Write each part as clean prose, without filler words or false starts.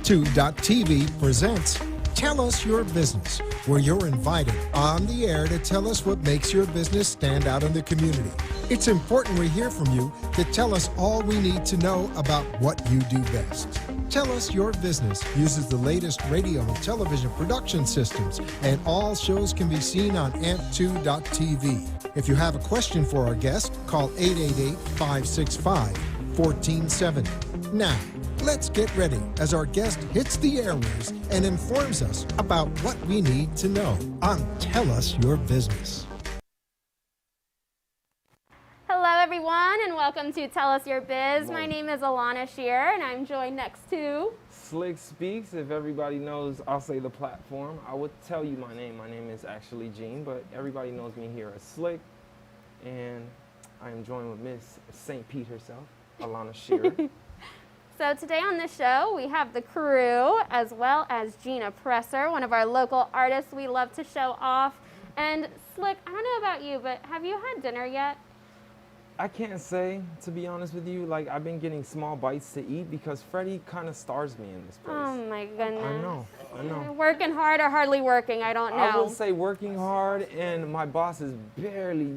AMP2.TV presents Tell Us Your Business, where you're invited on the air to tell us what makes your business stand out in the community. It's important we hear from you to tell us all we need to know about what you do best. Tell Us Your Business uses the latest radio and television production systems, and all shows can be seen on AMP2.TV. If you have a question for our guest, call 888-565-1470. Now, let's get ready as our guest hits the airwaves and informs us about what we need to know on Tell Us Your Business. Hello, everyone, and welcome to Tell Us Your Biz. My name is Alana Shear, and I'm joined next to Slick Speaks. If everybody knows, I'll say the platform. I would tell you my name. My name is actually Gene, but everybody knows me here as Slick. And I am joined with Miss St. Pete herself, Alana Shear. So today on the show, we have the crew, as well as Gina Presser, one of our local artists we love to show off. And Slick, I don't know about you, but have you had dinner yet? I can't say, to be honest with you. Like, I've been getting small bites to eat because Freddie kind of stars me in this place. Oh my goodness. I know. Working hard or hardly working, I don't know. I would say working hard, and my boss is barely,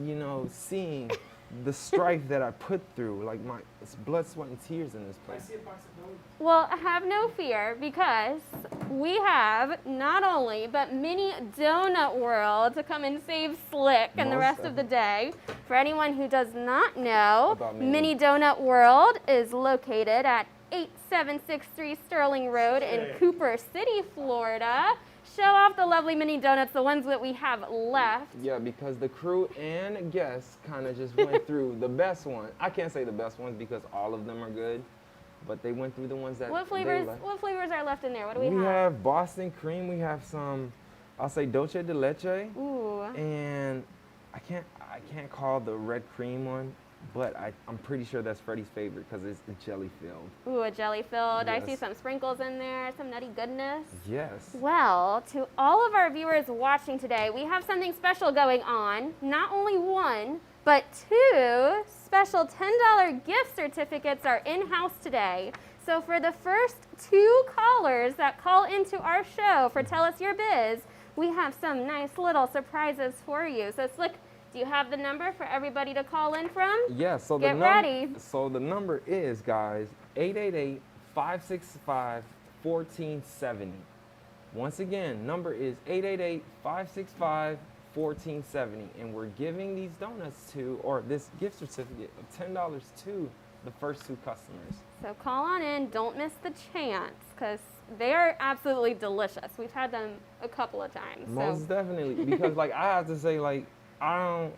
seeing the strife that I put through. Like, it's blood, sweat, and tears in this place. Well, have no fear, because we have not only, but Mini Donut World to come and save Slick and the rest of the day. For anyone who does not know, Mini Donut World is located at 8763 Sterling Road in Cooper City, Florida. Show off the lovely mini donuts, the ones that we have left. Yeah, because the crew and guests kind of just went through the best one. I can't say the best ones because all of them are good, but they went through the ones that What flavors are left in there? What do we have? We have Boston cream. We have some, I'll say dolce de leche. Ooh. And I can't call the red cream one, but I'm pretty sure that's Freddie's favorite because it's jelly filled. Ooh, a jelly filled. Yes. I see some sprinkles in there, some nutty goodness. Yes. Well, to all of our viewers watching today, we have something special going on. Not only one, but two special $10 gift certificates are in-house today. So for the first two callers that call into our show for Tell Us Your Biz, we have some nice little surprises for you. So Slick, do you have the number for everybody to call in from? Yeah, so Get ready. So the number is, guys, 888-565-1470. Once again, number is 888-565-1470. And we're giving these donuts or this gift certificate of $10 to the first two customers. So call on in, don't miss the chance, because they are absolutely delicious. We've had them a couple of times. Most definitely, because I have to say, I'm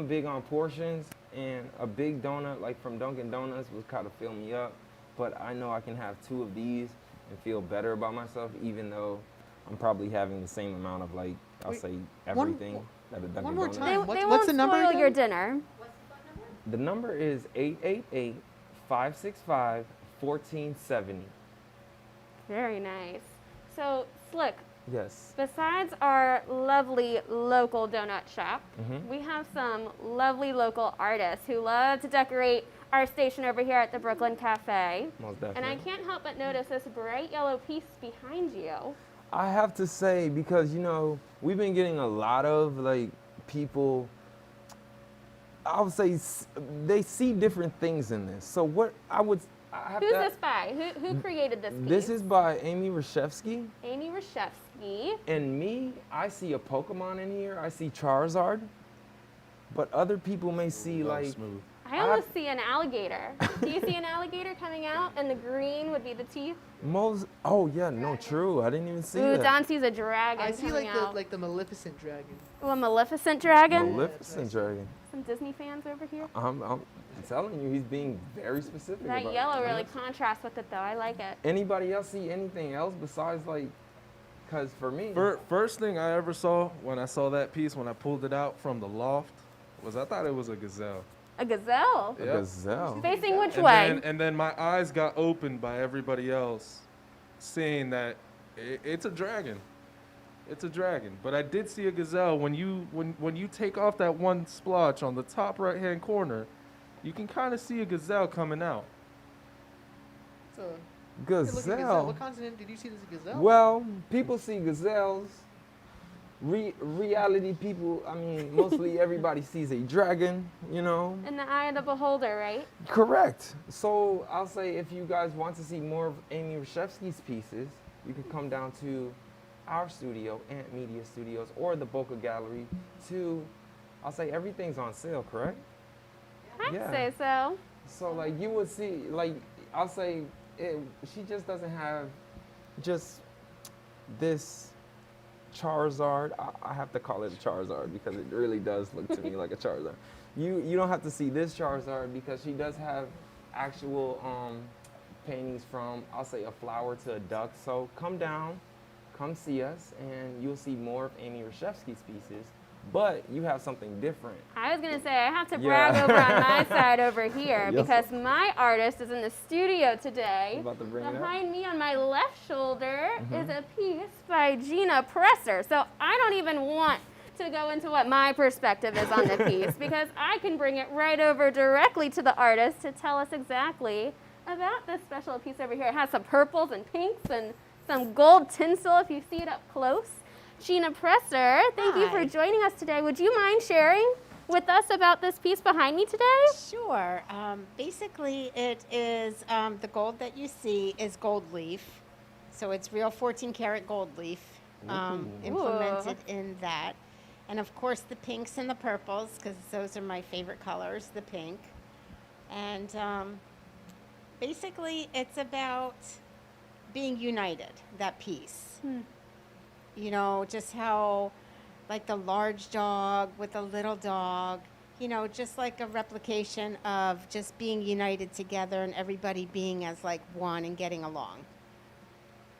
big on portions, and a big donut from Dunkin' Donuts would kind of fill me up. But I know I can have two of these and feel better about myself, even though I'm probably having the same amount of I'll say everything at a Dunkin' One more Donuts. time. They What's the won't number spoil again? your dinner. The number is 888-565-1470. Very nice. So Slick, Yes. besides our lovely local donut shop, we have some lovely local artists who love to decorate our station over here at the Brooklyn Cafe. Most definitely. And I can't help but notice this bright yellow piece behind you. I have to say, because, we've been getting a lot of, people, I would say they see different things in this. So what Who's this by? Who created this piece? This is by Amy Reshevsky. Amy Reshevsky. And me, I see a Pokemon in here. I see Charizard. But other people may see Smooth. I almost see an alligator. Do you see an alligator coming out? And the green would be the teeth? True. I didn't even see Ooh, that. Don sees a dragon I see coming out. the Maleficent dragon. Ooh, a Maleficent dragon? Maleficent dragon. Some Disney fans over here? I'm telling you, he's being very specific That about yellow it. really contrasts with it, though. I like it. Anybody else see anything else besides because for me, First thing I ever saw when I saw that piece, when I pulled it out from the loft, was I thought it was a gazelle. A gazelle? a Yep. gazelle. Facing which way? And then my eyes got opened by everybody else, seeing that it's a dragon. It's a dragon. But I did see a gazelle. When you take off that one splotch on the top right-hand corner, you can kind of see a gazelle coming out. Hey, look at gazelle. Gazelle. What continent did you see this gazelle? Well, people see gazelles. Reality people, I mean, mostly everybody sees a dragon, you know. In the eye of the beholder, right? Correct. So I'll say if you guys want to see more of Amy Reshevsky's pieces, you can come down to our studio, Ant Media Studios, or the Boca Gallery. I'll say everything's on sale, correct? I'd Yeah. say so. So like you would see, like I'll say, she just doesn't have just this Charizard. I have to call it a Charizard because it really does look to me like a Charizard. You don't have to see this Charizard because she does have actual paintings from, I'll say, a flower to a duck. So come down, come see us, and you'll see more of Amy Reshevsky's pieces. But you have something different. I was gonna say I have to Yeah. brag over on my side over here Yes. because my artist is in the studio today. I'm about to bring it up. Behind me on my left shoulder Mm-hmm. is a piece by Gina Presser. So I don't even want to go into what my perspective is on the piece because I can bring it right over directly to the artist to tell us exactly about this special piece over here. It has some purples and pinks and some gold tinsel if you see it up close. Gina Presser, thank you for Hi. joining us today. Would you mind sharing with us about this piece behind me today? Sure. Basically, it is the gold that you see is gold leaf. So it's real 14 karat gold leaf implemented in that. And of course, the pinks and the purples, because those are my favorite colors, the pink. And basically, it's about being united, that piece. You know, just how, like the large dog with the little dog, you know, just like a replication of just being united together and everybody being as like one and getting along.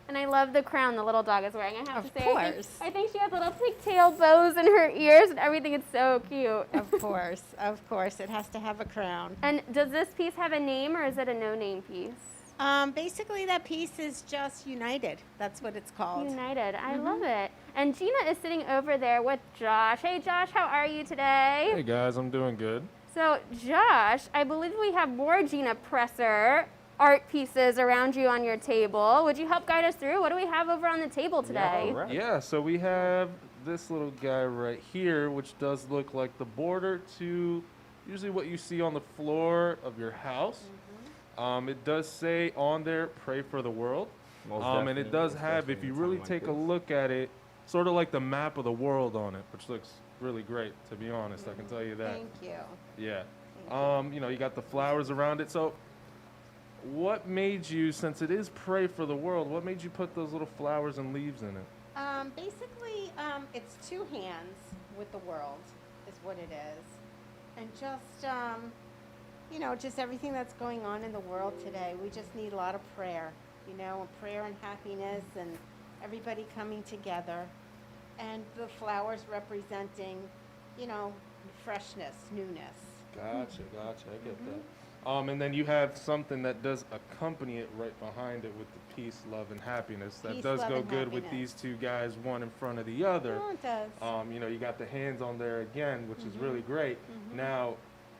And I love the crown the little dog is wearing. I have Of to say, course. I think she has little pigtail bows in her ears and everything. It's so cute. Of course, it has to have a crown. And does this piece have a name or is it a no-name piece? Basically, that piece is just united. That's what it's called. United. I love it. And Gina is sitting over there with Josh. Hey, Josh, how are you today? Hey guys, I'm doing good. So, Josh, I believe we have more Gina Presser art pieces around you on your table. Would you help guide us through? What do we have over on the table today? Yeah, all right. Yeah, so we have this little guy right here, which does look like the border to usually what you see on the floor of your house. It does say on there, pray for the world. Most And it definitely, does most have, definitely if you in a really time like take a this. look at it, sort of like the map of the world on it, which looks really great, to be honest. I can tell you that. Thank you. Yeah. Thank You know, you got the flowers around it. So what made you, since it is pray for the world, what made you put those little flowers and leaves in it? Basically, it's two hands with the world, is what it is. And just, you know, just everything that's going on in the world today. We just need a lot of prayer, you know, and prayer and happiness and everybody coming together. And the flowers representing, you know, freshness, newness. Gotcha. I get that. And then you have something that does accompany it right behind it with the peace, love, and happiness. That Peace, does love, go and good with happiness. these two guys, one in front of the other. Oh, it does. You know, you got the hands on there again, which is really great. Now,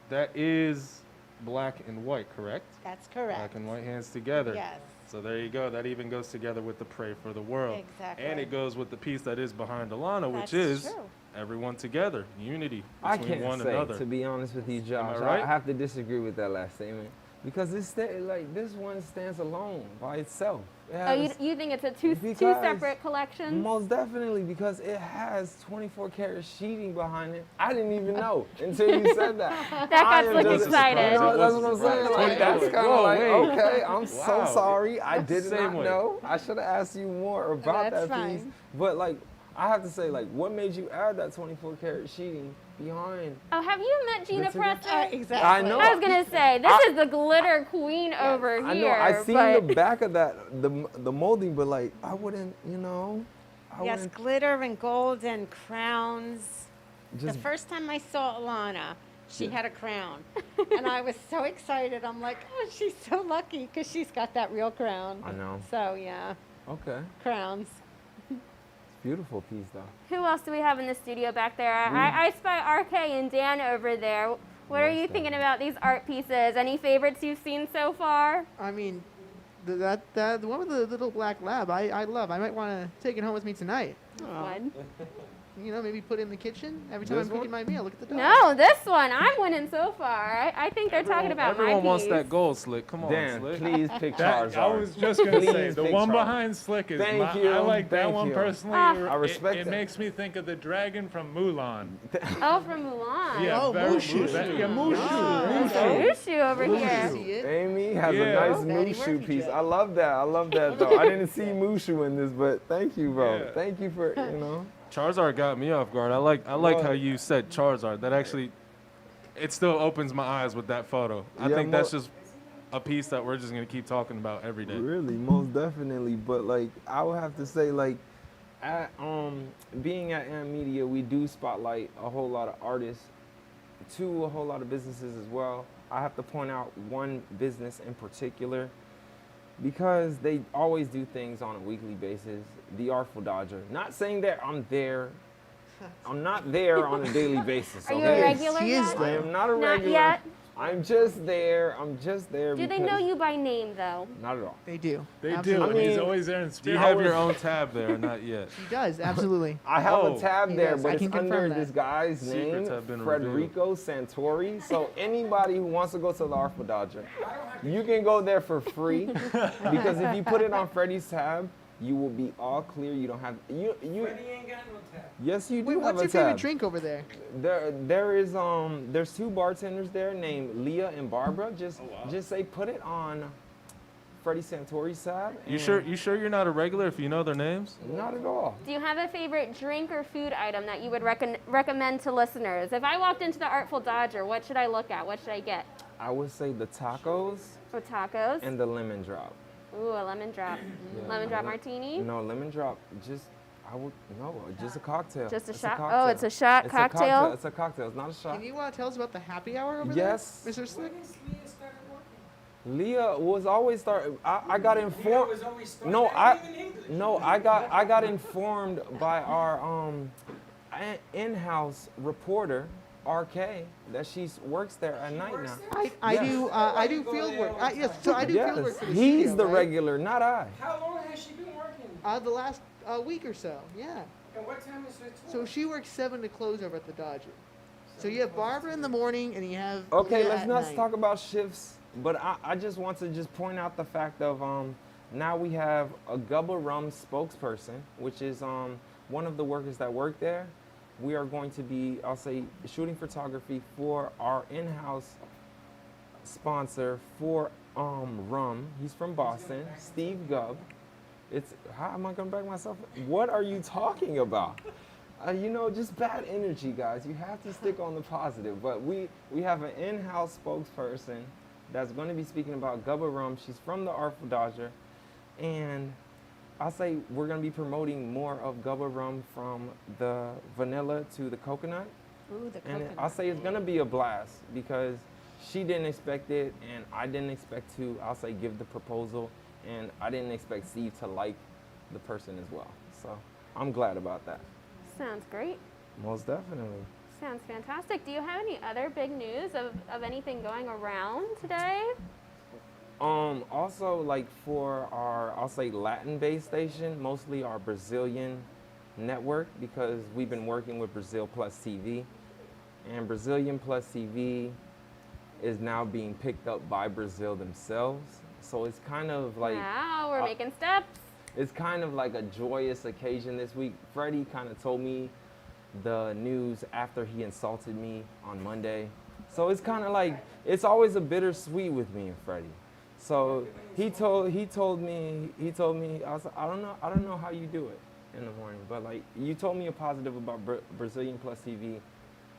that is black and white, correct? That's correct. Black and white hands together. Yes. So there you go. That even goes together with the pray for the world. Exactly. And it goes with the piece that is behind Alana, which That's is true. everyone together, unity I between can't one say, another. to be honest with you, Josh. I right? I have to disagree with that last statement because this one stands alone by itself. It Oh, you, has- you think it's a two Because- separate collections? Most definitely, because it has 24 karat sheeting behind it. I didn't even know until you said that. That got I am Slick just- excited. You know, that's what I'm saying. Like, that's kind Whoa, of like, wait. okay, I'm so Wow. sorry. I did Same not way. know. I should have asked you more about That's that piece. fine. But like, I have to say, like, what made you add that 24 karat sheeting behind? Oh, have you met Gina That's a good- Presser? Exactly. I know. I was gonna say this is the glitter queen over I here. know. I seen but the back of that, the molding, but like, I wouldn't, you know. I Yes, wouldn't glitter and gold and crowns. just The first time I saw Alana, she Yeah. had a crown. And I was so excited. I'm like, oh, she's so lucky because she's got that real crown. I know. So, yeah, Okay. crowns. Beautiful piece, though. who else do we have in the studio back there? I spy RK and Dan over there. What are Most you thinking definitely. about these art pieces? Any favorites you've seen so far? I mean, The one with the little black lab, I love. I might want to take it home with me tonight. One. You know, maybe put it in the kitchen every time This I'm cooking one? my meal. Look at the dog. No, this one. I'm winning so far. I think they're talking about my Everyone wants piece. that gold, Slick. Come on, Dan, Slick. please pick That, Charizard. I was just gonna say Please the pick one Charizard. behind Slick is Thank my. you, I like that thank one you. personally. I respect it that. makes me think of the dragon from Mulan. Oh, from Mulan. Yeah, Oh, very, Mushu. Yeah, Mushu. Mushu over See here. it? Amy has Yeah. a nice Patty Mushu Murphy piece. job. I love that. I love that though. I didn't see Mushu in this, but thank you, bro. Yeah. Thank you for Charizard got me off guard. I like Well- how you said Charizard. That actually, it still opens my eyes with that photo. I Yeah, think that's just a piece that we're just gonna keep talking about every day. Really, most definitely. But like, I would have to say, like, at being at Amp Media, we do spotlight a whole lot of artists to a whole lot of businesses as well. I have to point out one business in particular because they always do things on a weekly basis. The Artful Dodger. Not saying that I'm there. I'm not there on a daily basis. Are you okay? a regular He is yet? I am not a Not regular. yet. I'm just there. I'm just there. Do they because- know you by name, though? Not at all. They do. They do, Absolutely. and he's mean, always there in Do you spirit. have your own tab there or not yet? He does, absolutely. I have Oh. a tab He there, does. but I it's can confirm under that. this guy's Secrets name, have been Frederico Santori. So anybody who wants to go to the Artful Dodger, you can go there for free because if you put it on Freddie's tab, you will be all clear. You don't have you. Yes, you do Wait, have what's a your favorite tab. drink over there? There's two bartenders there named Leah and Barbara. Just say put it on Freddie Santori's tab. You and- sure? You sure you're not a regular if you know their names? Not at all. Do you have a favorite drink or food item that you would recommend to listeners? If I walked into the Artful Dodger, what should I look at? What should I get? I would say the tacos Oh, tacos. and the lemon drop. Ooh, a lemon drop. Lemon drop martini. No, lemon drop. Just a cocktail. Just a It's shot? cocktail. Oh, it's a shot It's cocktail? It's a cocktail. It's not a shot. Can you tell us about the happy hour over Yes. there, Mr. Slick? Leah was always started. I got informed. No, I got informed by our in-house reporter, RK, that she works there at night now. I Yes. do field work. Yes, so I do field work Yes, for the he's studio, the right? regular, not I. How long has she been working? The last week or so, yeah. And what time is it? So she works 7 to close over at the Dodger. So you have Barbara in the morning and you have Okay, Leah let's at not night. talk about shifts, but I just want to just point out the fact of now we have a Gubba Rum spokesperson, which is one of the workers that work there. We are going to be, I'll say, shooting photography for our in-house sponsor for rum. He's from Boston, Steve Gubb. How am I gonna back myself? What are you talking about? Just bad energy, guys. You have to stick on the positive. But we have an in-house spokesperson that's going to be speaking about Gubba Rum. She's from the Artful Dodger, and I'll say we're going to be promoting more of Gubba Rum from the vanilla to the coconut. Ooh, the And coconut. I'll say it's going to be a blast because she didn't expect it, and I didn't expect to, I'll say, give the proposal, and I didn't expect Steve to like the person as well. So I'm glad about that. Sounds great. Most definitely. Sounds fantastic. Do you have any other big news of anything going around today? Also, like for our, I'll say, Latin-based station, mostly our Brazilian network, because we've been working with Brazil Plus TV, and Brazilian Plus TV is now being picked up by Brazil themselves. So it's kind of like Wow, we're making steps. it's kind of like a joyous occasion this week. Freddie kind of told me the news after he insulted me on Monday. So it's kind of like, it's always a bittersweet with me and Freddie. So he told me, I was like, I don't know how you do it in the morning, but like you told me a positive about Brazilian Plus TV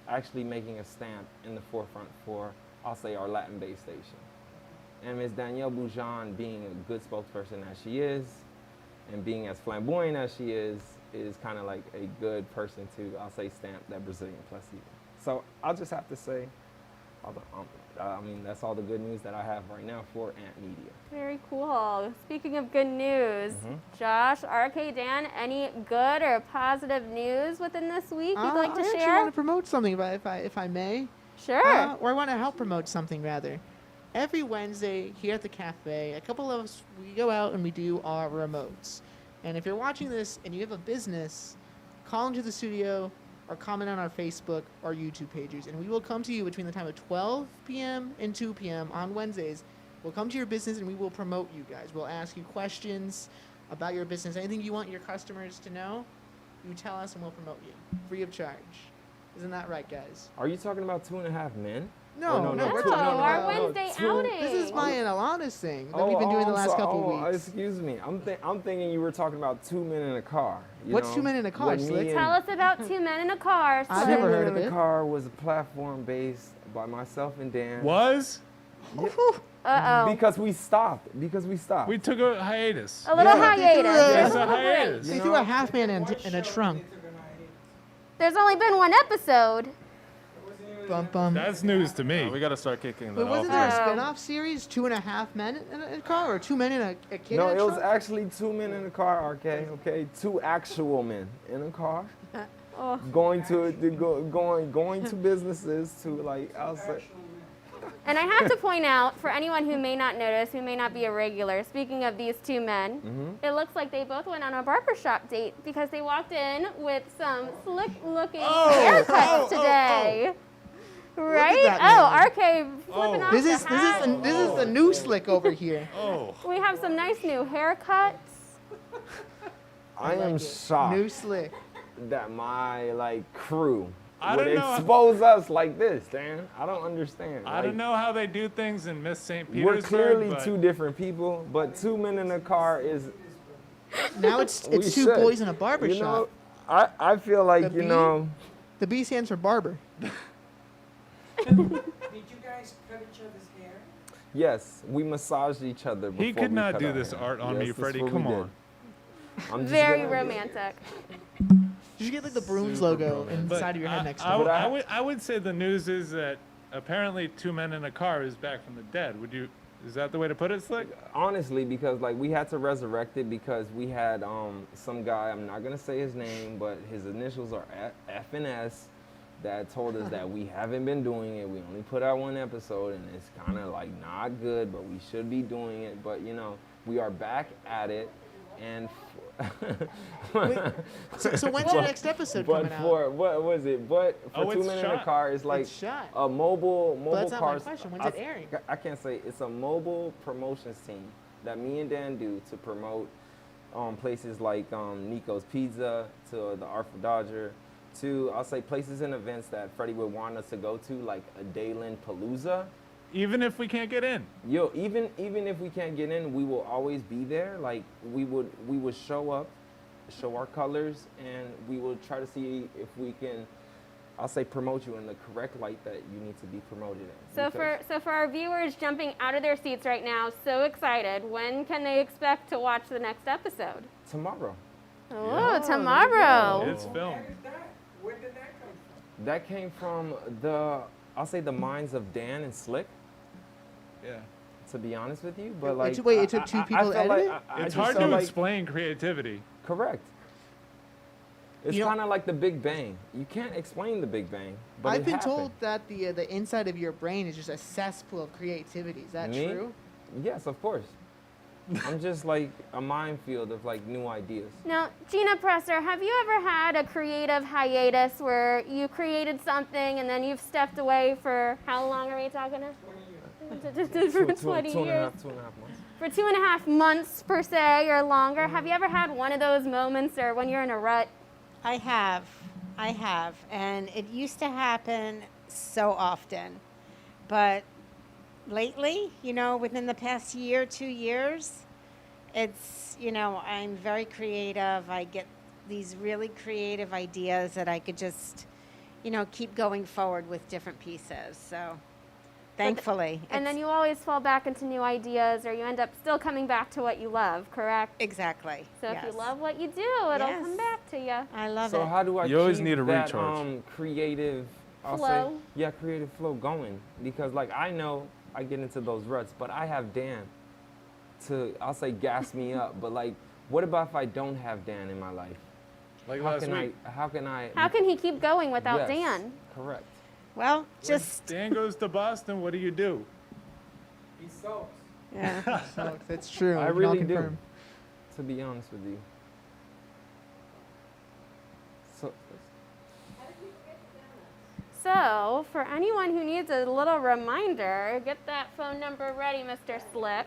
actually making a stamp in the forefront for, I'll say, our Latin-based station. And Ms. Danielle Boujon, being a good spokesperson as she is, and being as flamboyant as she is kind of like a good person to, I'll say, stamp that Brazilian Plus TV. So I'll just have to say, that's all the good news that I have right now for Ant Media. Very cool. Speaking of good news, Mm-hmm. Josh, RK, Dan, any good or positive news within this week you'd like to I actually share? want to promote something, if I may. Sure. Or I want to help promote something, rather. every Wednesday here at the cafe, a couple of us, we go out and we do our remotes. And if you're watching this and you have a business, call into the studio or comment on our Facebook or YouTube pages, and we will come to you between the time of 12 p.m. and 2 p.m. on Wednesdays. We'll come to your business and we will promote you guys. We'll ask you questions about your business. Anything you want your customers to know, you tell us and we'll promote you free of charge. Isn't that right, guys? Are you talking about 2.5 Men? No, No, we're talking our about Wednesday outing. This is Maya and Alana's thing that we've been doing the last couple weeks. Excuse me. I'm thinking you were talking about 2 men in a car. What's 2 Men in a Car, When me Slick? and- Tell us about 2 Men in a Car. I've Slick. never heard 2 of Men in it. a Car was a platform based by myself and Dan. Was? Uh-oh. Because we stopped. We took a hiatus. A little Yeah. hiatus. There's There's a a little break. hiatus. They threw a half man in a trunk. There's only been 1 episode. Bum bum. That's news to me. We got to start kicking Wait, that wasn't off. there a Oh. spin-off series, 2.5 Men in a Car, or 2 Men in a Kid No, in a it was Trunk? actually 2 men in a car, okay? 2 actual men in a car. Oh. Going to businesses to like outside. And I have to point out, for anyone who may not notice, who may not be a regular, speaking of these 2 men, it looks like they both went on a barbershop date because they walked in with some slick-looking haircuts today. Right? that Oh, man. RK flipping off This the is hat. the new Slick over here. Oh. We have some nice new haircuts. I am New shocked Slick. that my crew I would don't know. expose us like this, Dan. I don't understand. I don't know how they do things in Miss St. We're Petersburg. clearly but 2 different people, but 2 men in a car is. Now it's we 2 should. boys in a barber You shop. know, I feel like The B? The B stands for barber. Did you guys cut each other's hair? Yes, we massaged each other. He before could we not cut do our this hair. art on Yes, me, that's Freddie. what Come we did. on. I'm just Very gonna- romantic. You should get like the Brooms logo inside of your head next to it. I would say the news is that apparently 2 Men in a Car is back from the dead. Would you? Is that the way to put it, Slick? Honestly, because we had to resurrect it because we had some guy, I'm not gonna say his name, but his initials are F and S, that told us that we haven't been doing it. We only put out 1 episode and it's kind of not good, but we should be doing it. But we are back at it, and So when's your next episode but coming out? for what was it? But for Oh, 2 it's Men in a shot. Car, it's like It's shot. a mobile that's not my cars. question. When's it airing? I can't say. It's a mobile promotions team that me and Dan do to promote places like Nico's Pizza, to the Artful Dodger, to I'll say places and events that Freddie would want us to go to, like a Daylin Palooza. Even if we can't get in. Yo, even if we can't get in, we will always be there. Like we would show up, show our colors, and we will try to see if we can, I'll say, promote you in the correct light that you need to be promoted in. So Because for our viewers jumping out of their seats right now, so excited, when can they expect to watch the next episode? tomorrow, Oh, tomorrow. It's filmed. Where did that come from? that came from I'll say the minds of Dan and Slick. Yeah. To be honest with you, but Wait, like so wait, it took 2 people to felt edit it? I It's just hard felt to like- explain creativity. Correct. It's You know- kind of like the Big Bang. You can't explain the Big Bang, but I've it been happened. told that the inside of your brain is just a cesspool of creativity. Is that Me? true? Yes, of course. I'm just like a minefield of new ideas. Now, Gina Presser, have you ever had a creative hiatus where you created something and then you've stepped away for how long are we talking? 20 years. For Two- 20 two and a years. half- 2.5 months. For 2.5 months per se or longer. Have you ever had one of those moments or when you're in a rut? I have. And it used to happen so often. But lately, within the past year, 2 years, it's, I'm very creative. I get these really creative ideas that I could just, keep going forward with different pieces. So thankfully. And then it's- you always fall back into new ideas or you end up still coming back to what you love, correct? Exactly. So if yes. you love what you do, it'll Yes. come back to you. I love So it. how do I You always keep need a that, recharge. creative, I'll Flow. say, yeah, creative flow going? Because I know I get into those ruts, but I have Dan to, I'll say, gas me up. But what about if I don't have Dan in my life? Like How last can week. How can I? How can he keep going without Yes, Dan? Correct. Well, When just Dan goes to Boston, what do you do? He sulks. Yeah. So that's true. I we can all really do, confirm. to be honest with you. So, So, for anyone who needs a little reminder, get that phone number ready, Mr. Slick.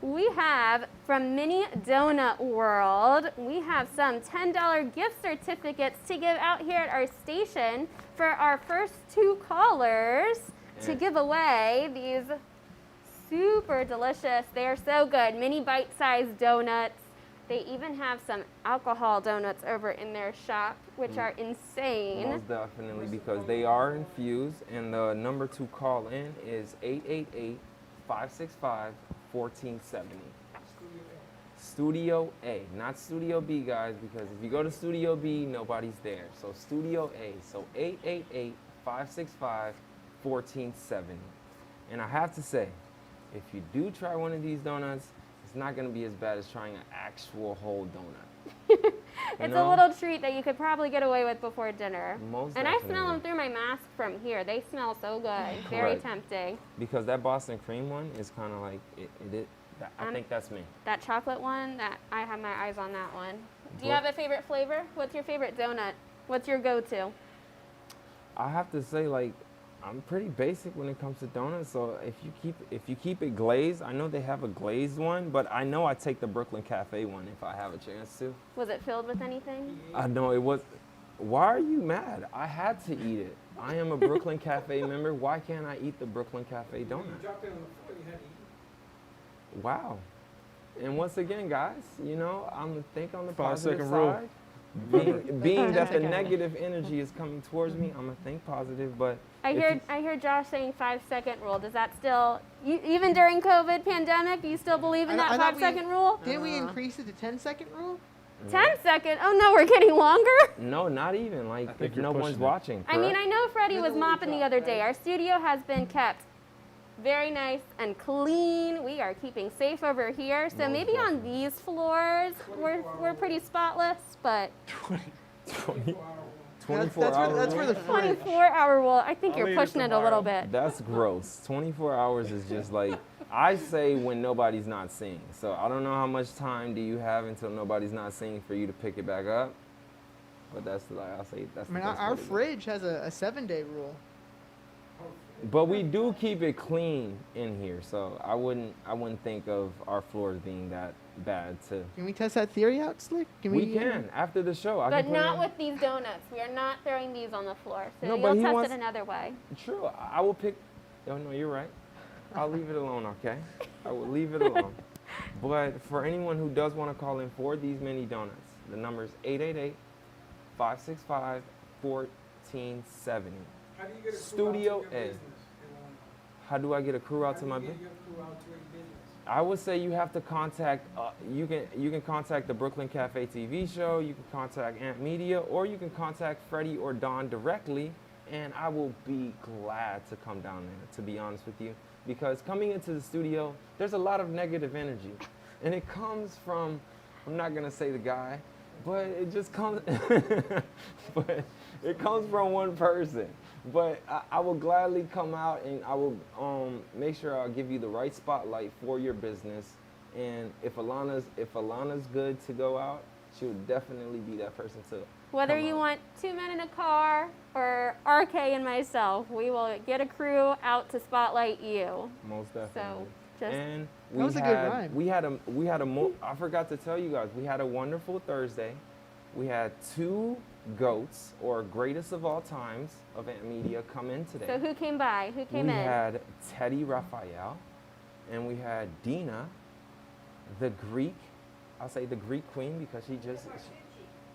We have from Mini Donut World, we have some $10 gift certificates to give out here at our station for our first 2 callers to give away these super delicious. They are so good. Mini bite-sized donuts. They even have some alcohol donuts over in their shop, which are insane. most definitely, because they are infused, and the number to call in is 888-565-1470. Studio A, not Studio B, guys, because if you go to Studio B, nobody's there. So Studio A, so 888-565-1470. And I have to say, if you do try one of these donuts, it's not going to be as bad as trying an actual whole donut. It's a little treat that you could probably get away with before dinner. Most And I smell them definitely. through my mask from here. They smell so good. Very Correct. tempting. Because that Boston cream one is kind of like, I think that's me. That chocolate one, that I have my eyes on that one. Do you But- have a favorite flavor? What's your favorite donut? What's your go-to? I have to say, like, I'm pretty basic when it comes to donuts. So if you keep it glazed, I know they have a glazed one, but I know I take the Brooklyn Cafe one if I have a chance to. Was it filled with anything? I know it was. Why are you mad? I had to eat it. I am a Brooklyn Cafe member. Why can't I eat the Brooklyn Cafe You donut? dropped it on the floor, you had to eat it. Wow. And once again, guys, I'm gonna think on the 5 positive second rule. side. Being that the 10 second. negative energy is coming towards me, I'm gonna think positive. But I if hear Josh saying 5-second rule. Does that still, even during COVID pandemic, you still believe in I that thought 5-second rule? Didn't we increase it to 10-second rule? 10-second? Oh no, we're getting longer? No, not even. Like, think if you're no one's pushing it. watching. I mean, correct? I know Freddie was Another mopping the drop, other day. right? Our studio has been kept very nice and clean. We are keeping safe over here. So Most maybe on definitely. these floors, we're pretty spotless, but 24 That's hours. for the fridge. 24-hour rule, I think I'll you're eat it pushing it a little tomorrow. bit. That's gross. 24 hours is just like, I say when nobody's not seeing. So I don't know how much time do you have until nobody's not seeing for you to pick it back up. But that's like, I'll say that's I mean, the best our way to go. fridge has a 7-day rule. But we do keep it clean in here, so I wouldn't think of our floors being that bad to. Can we test that theory out, Slick? We can after the show. I But can put not it with these donuts. We are not throwing these on the floor. So No, but you'll he test wants- it another way. True. I will pick. Oh no, you're right. I'll leave it alone. Okay. I will leave it alone. But for anyone who does want to call in for these mini donuts, the number is 888-565-1470. How do you get a crew Studio out to your A. business? How do I get a crew out How to do my you business? get your crew out to your business? I would say you have to contact. You can contact the Brooklyn Cafe TV show. You can contact Ant Media, or you can contact Freddie or Don directly, and I will be glad to come down there. To be honest with you, because coming into the studio, there's a lot of negative energy, and it comes from. I'm not gonna say the guy, but it just comes. but it comes from one person. But I will gladly come out and I will make sure I'll give you the right spotlight for your business. And if Alana's good to go out, she would definitely be that person to. Whether come you out. want 2 men in a car or RK and myself, we will get a crew out to spotlight you. Most definitely. just- and That was a good rhyme. we had I forgot to tell you guys, we had a wonderful Thursday. We had 2 GOATs, or greatest of all times, of Ant Media come in today. So who came by? Who came we in? had Teddy Raphael, and we had Dina, the Greek. I'll say the Greek queen because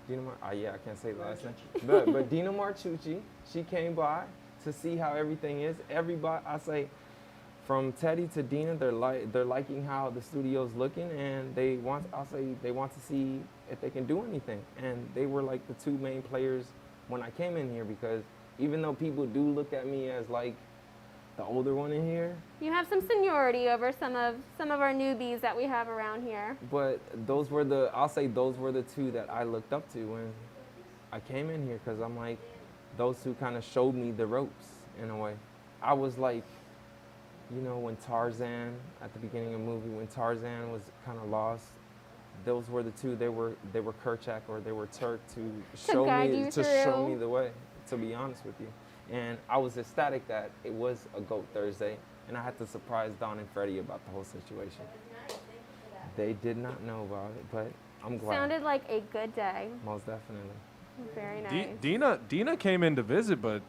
Dina yeah, I can't say the last name. But Dina Marchucci, she came by to see how everything is. Everybody, I say, from Teddy to Dina, they're liking how the studio's looking, and they want to see if they can do anything. And they were like the 2 main players when I came in here, because even though people do look at me as like the older one in here, You have some seniority over some of our newbies that we have around here. but those were the 2 that I looked up to when I came in here, because I'm like, those 2 kind of showed me the ropes in a way. I was like, when Tarzan, at the beginning of the movie, when Tarzan was kind of lost, those were the two. They were Kerchak or they were Turk to guide you show me through. the way, to be honest with you. And I was ecstatic that it was a GOAT Thursday, and I had to surprise Don and Freddie about the whole situation. They did not know about it, but I'm glad. Sounded like a good day. Most definitely. Very nice. Dina came in to visit, but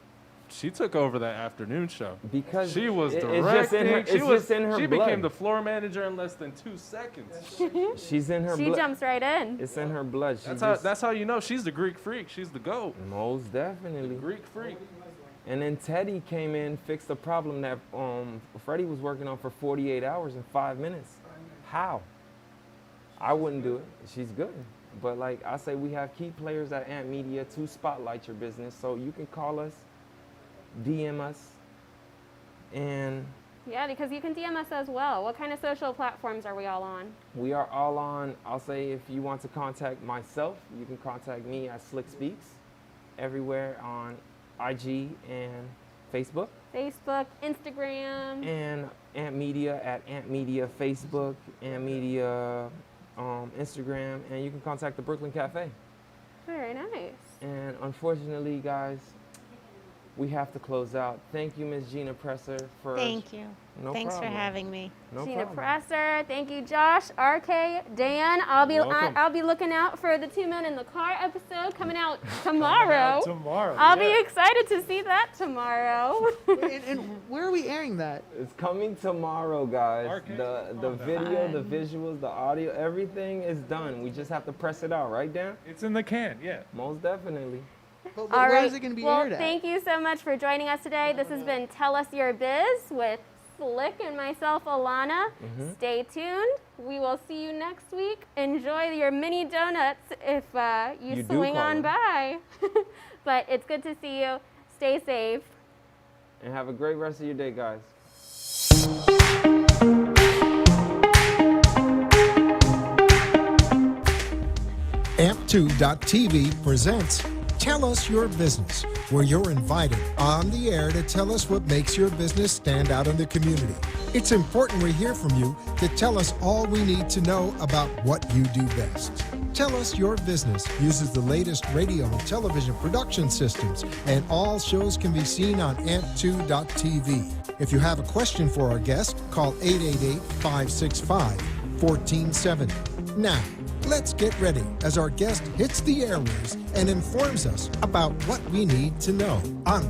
she took over that afternoon show. Because She was it's directing. just in her, it's just in her She blood. became the floor manager in less than 2 seconds. She's in her She blood. jumps right in. It's in her blood. That's how you know she's the Greek freak. She's the GOAT. Most definitely. Greek freak. And then Teddy came in, fixed a problem that Freddie was working on for 48 hours in 5 minutes. How? I wouldn't do it. She's good. But like I say, we have key players at Ant Media to spotlight your business. So you can call us, DM us, and Yeah, because you can DM us as well. What kind of social platforms are we all on? we are all on. I'll say if you want to contact myself, you can contact me at Slick Speaks everywhere on IG and Facebook. Facebook, Instagram. And Ant Media at Ant Media Facebook, Ant Media Instagram, and you can contact the Brooklyn Cafe. Very nice. And unfortunately, guys, we have to close out. Thank you, Ms. Gina Presser, for Thank you. No Thanks problem. for having me. No Gina problem. Presser, thank you, Josh, RK, Dan. Welcome. I'll be looking out for the 2 Men in the Car episode coming out tomorrow. Tomorrow. I'll yeah. be excited to see that tomorrow. And where are we airing that? It's coming tomorrow, guys. Arcade? The video, the visuals, the audio, everything is done. We just have to press it out, right, Dan? It's in the can, yeah. Most definitely. But All where right. is it going to be well, aired at? thank you so much for joining us today. This has been Tell Us Your Biz with Slick and myself, Alana. Stay tuned. We will see you next week. Enjoy your mini donuts if you You do swing call on them. by. But it's good to see you. Stay safe. And have a great rest of your day, guys. Amp2.tv presents Tell Us Your Business, where you're invited on the air to tell us what makes your business stand out in the community. It's important we hear from you to tell us all we need to know about what you do best. Tell Us Your Business uses the latest radio and television production systems, and all shows can be seen on amp2.tv. If you have a question for our guest, call 888-565-1470. Now, let's get ready as our guest hits the airwaves and informs us about what we need to know on